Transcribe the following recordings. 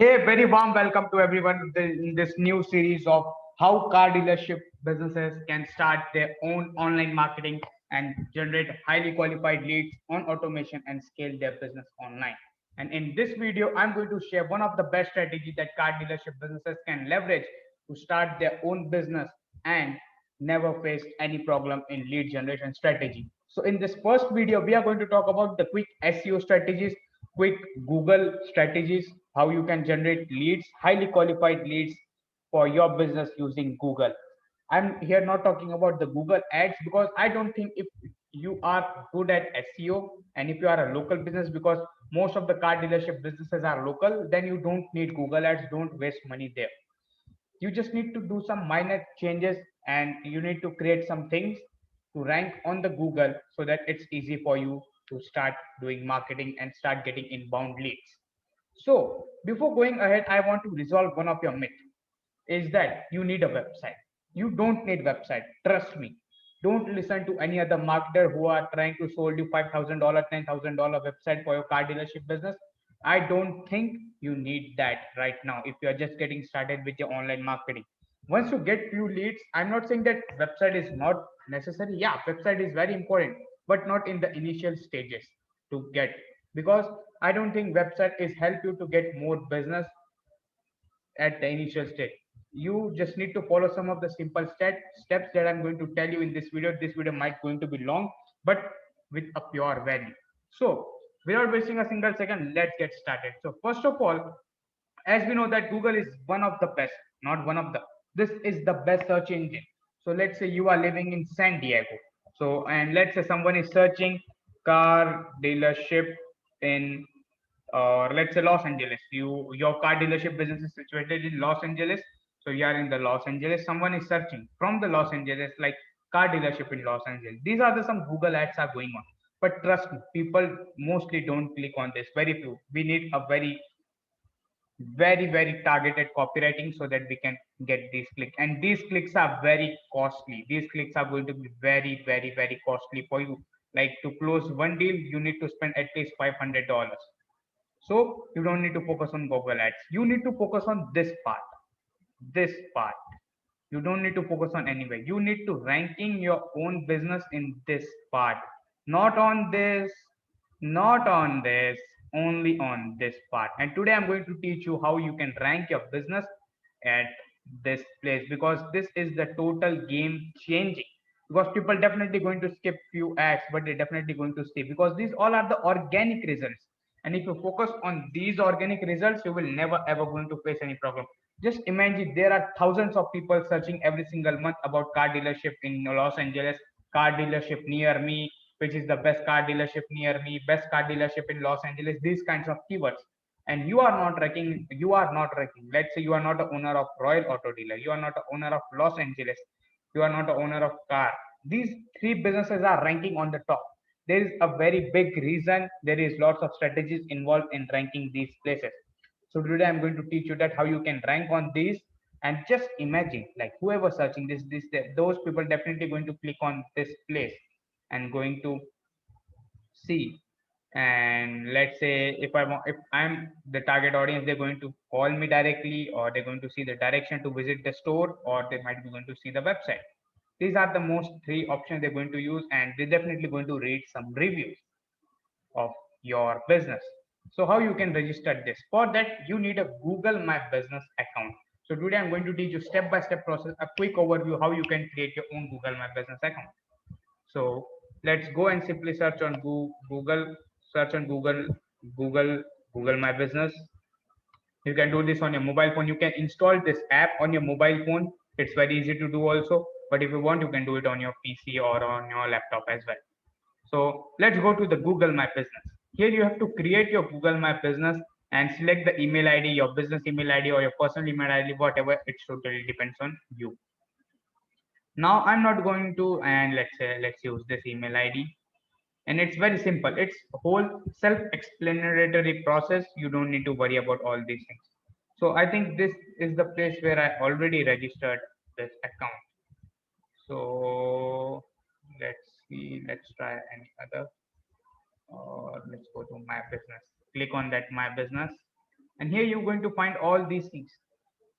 Hey, very warm welcome to everyone in this new series of how car dealership businesses can start their own online marketing and generate highly qualified leads on automation and scale their business online. And in this video, I'm going to share one of the best strategies that car dealership businesses can leverage to start their own business and never face any problem in lead generation strategy. So in this first video, we are going to talk about the quick SEO strategies, quick Google strategies, how you can generate leads, highly qualified leads for your business using Google. I'm here not talking about the Google ads because I don't think if you are good at SEO and if you are a local business, because most of the car dealership businesses are local, then you don't need Google ads, don't waste money there. You just need to do some minor changes and you need to create some things to rank on the Google so that it's easy for you to start doing marketing and start getting inbound leads. So before going ahead, I want to resolve one of your myths is that you need a website. You don't need website. Trust me. Don't listen to any other marketer who are trying to sold you $5,000, $10,000 website for your car dealership business. I don't think you need that right now if you are just getting started with your online marketing. Once you get few leads, I'm not saying that website is not necessary. Yeah, website is very important, but not in the initial stages to get, because I don't think website is help you to get more business at the initial stage. You just need to follow some of the simple steps that I'm going to tell you in this video. This video might going to be long, but with a pure value. So without wasting a single second, let's get started. So first of all, as we know that Google is one of the best, not one of the, this is the best search engine. So let's say you are living in San Diego. So, and let's say someone is searching car dealership in, or let's say Los Angeles. Your car dealership business is situated in Los Angeles. So you are in the Los Angeles. Someone is searching from the Los Angeles, like car dealership in Los Angeles. These are the some Google ads are going on. But trust me, people mostly don't click on this. Very few. We need a very targeted copywriting so that we can get these clicks, and these clicks are very costly. These clicks are going to be very costly for you. Like to close one deal you need to spend at least $500. So you don't need to focus on Google ads, you need to focus on this part. You don't need to focus on anywhere. You need to ranking your own business in this part, not on this, not on this, only on this part. And today I'm going to teach you how you can rank your business at this place, because this is the total game changing. Because people definitely going to skip few ads, but they're definitely going to stay, because these all are the organic results. And if you focus on these organic results, you will never ever going to face any problem. Just imagine there are thousands of people searching every single month about car dealership in Los Angeles, car dealership near me, which is the best car dealership near me, best car dealership in Los Angeles, these kinds of keywords. And you are not ranking. Let's say you are not the owner of Royal Auto Dealer, you are not the owner of Los Angeles, you are not the owner of car. These three businesses are ranking on the top. There is a very big reason. There is lots of strategies involved in ranking these places. So today I'm going to teach you that how you can rank on these. And just imagine, like whoever searching this, those people definitely going to click on this place and going to see. And let's say if I'm the target audience, they're going to call me directly, or they're going to see the direction to visit the store, or they might be going to see the website. These are the most three options they're going to use, and they're definitely going to read some reviews of your business. So how you can register this? For that, you need a Google My Business account. So today I'm going to teach you step-by-step process, a quick overview how you can create your own Google My Business account. So let's go and simply search on Google, search on Google, Google My Business. You can do this on your mobile phone. You can install this app on your mobile phone. It's very easy to do also. But if you want, you can do it on your PC or on your laptop as well. So let's go to the Google My Business. Here you have to create your Google My Business and select the email ID, your business email ID or your personal email ID, whatever. It totally depends on you. Now I'm not going to, and let's use this email ID. And it's very simple. It's whole self-explanatory process. You don't need to worry about all these things. So I think this is the place where I already registered this account. So let's see, let's try any other, or let's go to my business. Click on that my business. And here you're going to find all these things.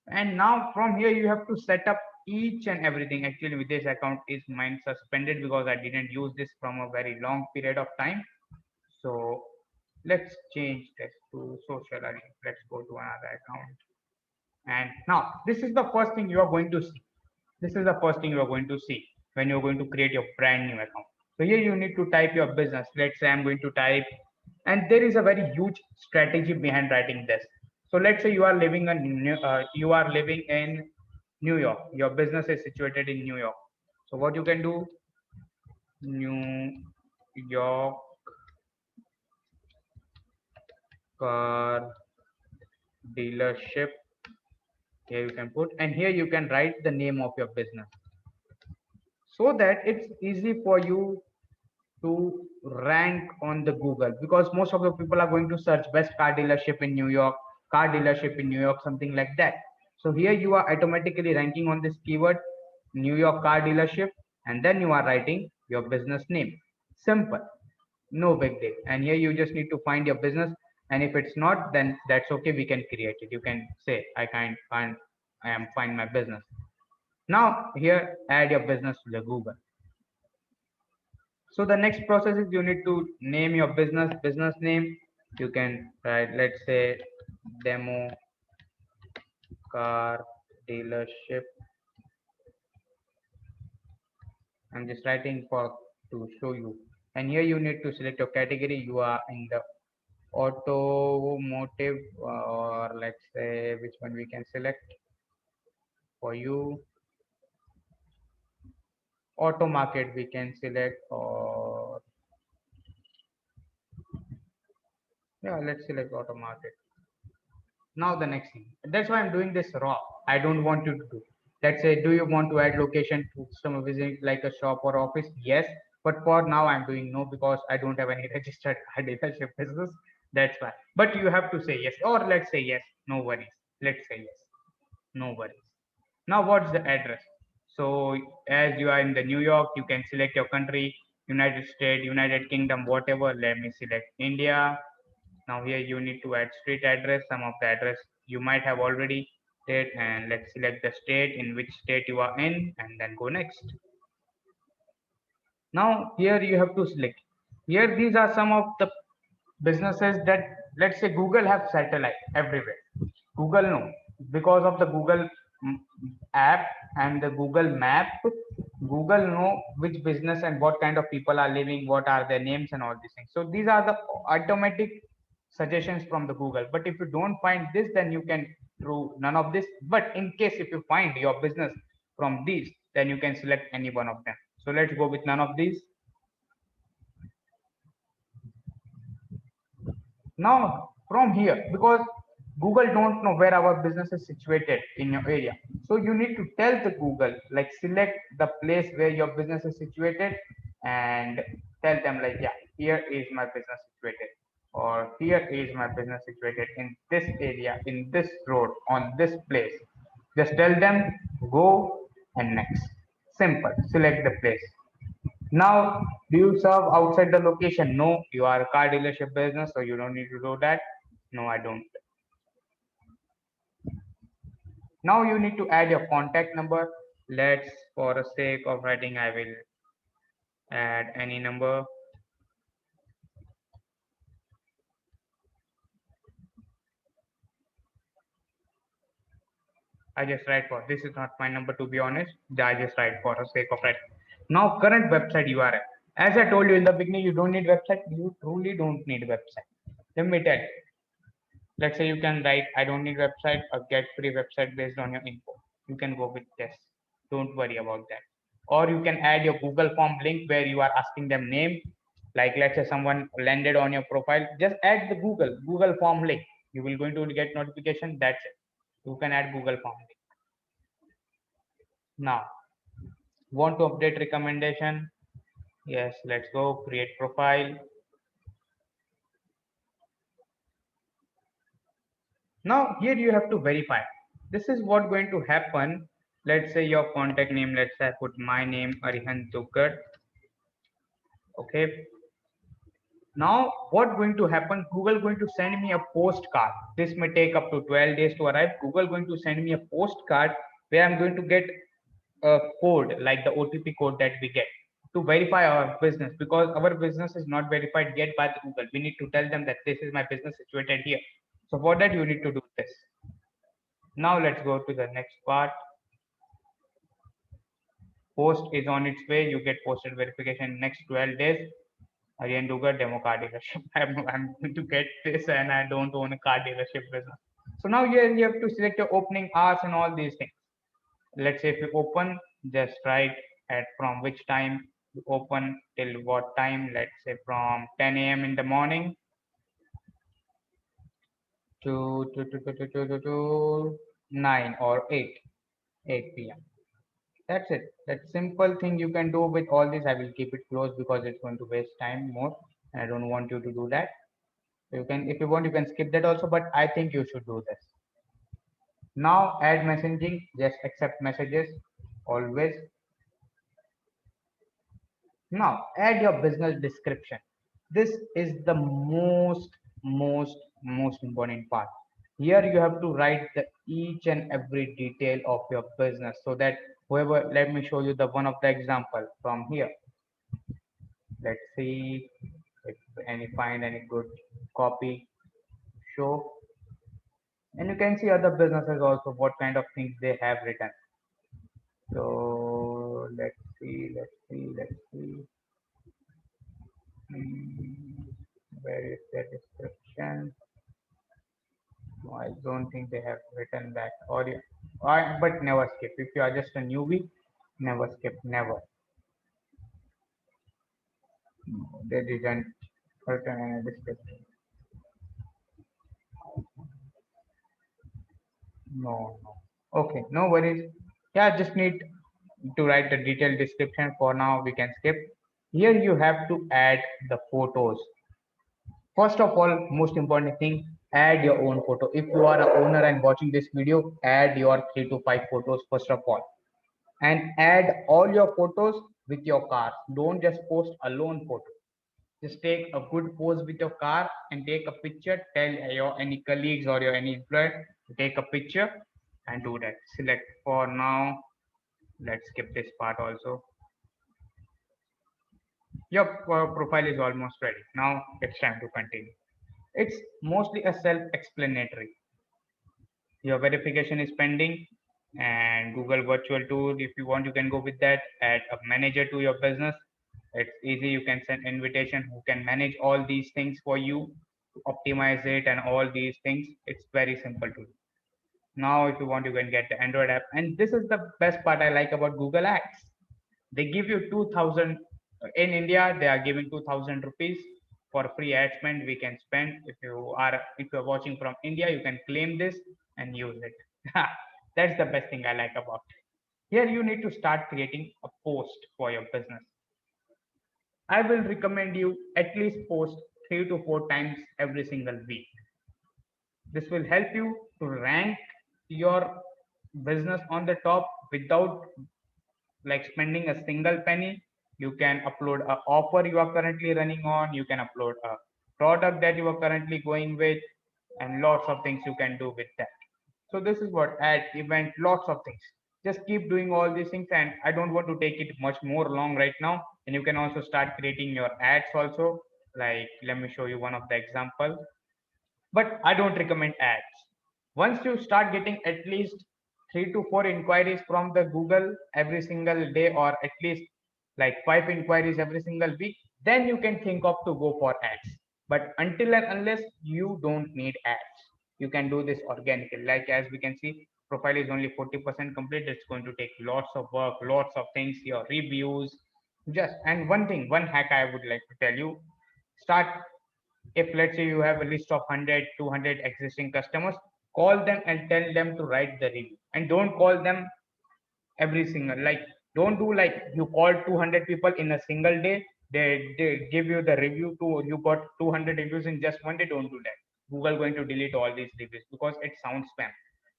And now from here you have to set up each and everything. Actually with this account is mine suspended because I didn't use this from a very long period of time. So let's change this to social array. Let's go to another account. And now this is the first thing you are going to see. This is the first thing you are going to see when you're going to create your brand new account. So here you need to type your business. Let's say I'm going to type, and there is a very huge strategy behind writing this. So let's say you are living in New York. Your business is situated in New York. So what you can do, New York car dealership. Here you can put, and here you can write the name of your business so that it's easy for you to rank on the Google, because most of the people are going to search best car dealership in New York, car dealership in New York, something like that. So here you are automatically ranking on this keyword, New York car dealership, and then you are writing your business name. Simple, no big deal. And here you just need to find your business, and if it's not, then that's okay. We can create it. You can say I can't find, I am find my business. Now here add your business to the Google. So the next process is you need to name your business name. You can write, let's say, demo car dealership. I'm just writing for to show you. And here you need to select your category. You are in the automotive, or let's say which one we can select for you. Auto market we can select, or yeah, let's select auto market. Now the next thing, that's why I'm doing this raw. I don't want you to do, let's say, do you want to add location to some visit like a shop or office? Yes, but for now I'm doing no, because I don't have any registered car dealership business. That's why. But you have to say yes, or let's say yes, no worries. Let's say yes, no worries. Now what's the address? So as you are in the New York, you can select your country, United States, United Kingdom, whatever. Let me select India. Now here you need to add street address. Some of the address you might have already did, and let's select the state, in which state you are in, and then go next. Now here you have to select. Here these are some of the businesses that, let's say, Google have satellite everywhere. Google no, because of the Google app and the Google map, Google know which business and what kind of people are living, what are their names and all these things. So these are the automatic suggestions from the Google. But if you don't find this, then you can do none of this. But in case if you find your business from these, then you can select any one of them. So let's go with none of these. Now from here, because Google don't know where our business is situated in your area, so you need to tell the Google, like, select the place where your business is situated, and tell them like, yeah, here is my business situated, or here is my business situated in this area, in this road, on this place. Just tell them, go, and next. Simple. Select the place. Now, do you serve outside the location? No, you are a car dealership business, so you don't need to do that. No, I don't. Now you need to add your contact number. Let's, for the sake of writing, I will add any number. I just write for, this is not my number, to be honest. I just write for the sake of writing. Now, current website URL. As I told you in the beginning, you don't need website. You truly don't need website. Let me tell you. Let's say you can write, I don't need website, or get free website based on your info. You can go with this. Don't worry about that. Or you can add your Google form link where you are asking them name. Like, let's say someone landed on your profile, just add the Google form link. You will going to get notification. That's it. You can add Google form link. Now, want to update recommendation? Yes, let's go create profile. Now here you have to verify. This is what going to happen. Let's say your contact name. Let's say I put my name, Arihant Dugar. Okay. Now, what going to happen? Google going to send me a postcard. This may take up to 12 days to arrive. Google going to send me a postcard where I'm going to get a code like the OTP code that we get to verify our business, because our business is not verified yet by the Google. We need to tell them that this is my business situated here. So for that, you need to do this. Now let's go to the next part. Post is on its way. You get posted verification next 12 days. Again, Dugar demo car dealership. I'm going to get this and I don't own a car dealership business. So now here you have to select your opening hours and all these things. Let's say if you open, just write at from which time you open till what time. Let's say from 10 a.m. in the morning to 9 or 8 p.m. That's it. That simple thing you can do with all this. I will keep it closed because it's going to waste time more. And I don't want you to do that. You can, if you want, you can skip that also, but I think you should do this. Now add messaging, just accept messages always. Now add your business description. This is the most important part. Here you have to write the each and every detail of your business so that whoever, let me show you the one of the example from here. Let's see if any find any good copy, show, and you can see other businesses also what kind of things they have written. So let's see. Where is the description? No, I don't think they have written that. Or but never skip. If you are just a newbie, never skip. Never. No, they didn't written any description. No. Okay, no worries. Yeah, just need to write the detailed description. For now, we can skip. Here you have to add the photos. First of all, most important thing, add your own photo. If you are a owner and watching this video, add your 3 to 5 photos first of all. And add all your photos with your car. Don't just post a lone photo. Just take a good pose with your car and take a picture. Tell your any colleagues or your any employer to take a picture and do that. Select for now. Let's skip this part also. Your profile is almost ready. Now it's time to continue. It's mostly a self-explanatory. Your verification is pending and Google virtual tour. If you want, you can go with that. Add a manager to your business. It's easy. You can send invitation who can manage all these things for you, optimize it and all these things. It's very simple to do. Now, if you want, you can get the Android app. And this is the best part I like about Google Ads. They give you 2000 in India. They are giving 2000 rupees for free ad spend we can spend. If you're watching from India, you can claim this and use it. That's the best thing I like about it. Here you need to start creating a post for your business. I will recommend you at least post 3 to 4 times every single week. This will help you to rank your business on the top without like spending a single penny. You can upload a offer you are currently running on. You can upload a product that you are currently going with, and lots of things you can do with that. So this is what ad event, lots of things. Just keep doing all these things, and I don't want to take it much more long right now. And you can also start creating your ads also. Like let me show you one of the example, but I don't recommend ads. Once you start getting at least 3 to 4 inquiries from the Google every single day, or at least like 5 inquiries every single week, then you can think of to go for ads. But until and unless, you don't need ads. You can do this organically. Like as we can see, profile is only 40% complete. It's going to take lots of work, lots of things, your reviews. Just and one thing, one hack I would like to tell you, start, if let's say you have a list of 100 200 existing customers, call them and tell them to write the review, and don't call them every single, like don't do like you call 200 people in a single day, they give you the review to you got 200 reviews in just one day. Don't do that. Google going to delete all these reviews because it sounds spam.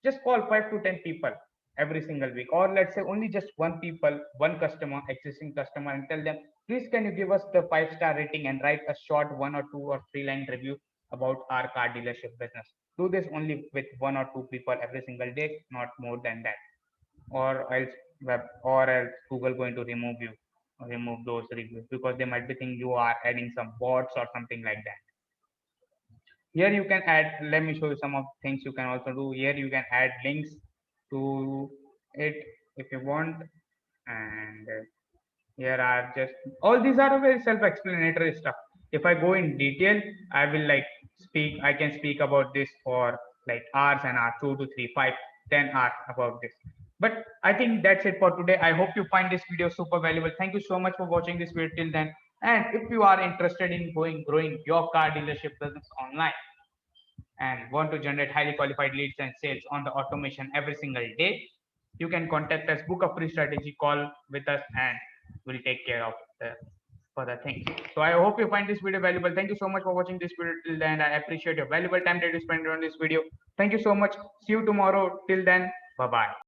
Just call 5 to 10 people, every single week, or let's say only just one customer, existing customer, and tell them, please can you give us the 5-star rating and write a short 1 or 2 or 3 line review about our car dealership business. Do this only with 1 or 2 people every single day, not more than that, or else Google going to remove those reviews, because they might be thinking you are adding some bots or something like that. Here you can add, let me show you some of things you can also do. Here you can add links to it if you want, and here are just, all these are very self-explanatory stuff. If I go in detail, I will like I can speak about this for like hours and hours, 2 to 3, 5, 10 hours about this. But I think that's it for today. I hope you find this video super valuable. Thank you so much for watching this video till then. And if you are interested in growing your car dealership business online and want to generate highly qualified leads and sales on the automation every single day, you can contact us, book a free strategy call with us, and we'll take care of the further things. So I hope you find this video valuable. Thank you so much for watching this video till then. I appreciate your valuable time that you spent on this video. Thank you so much. See you tomorrow. Till then, bye bye.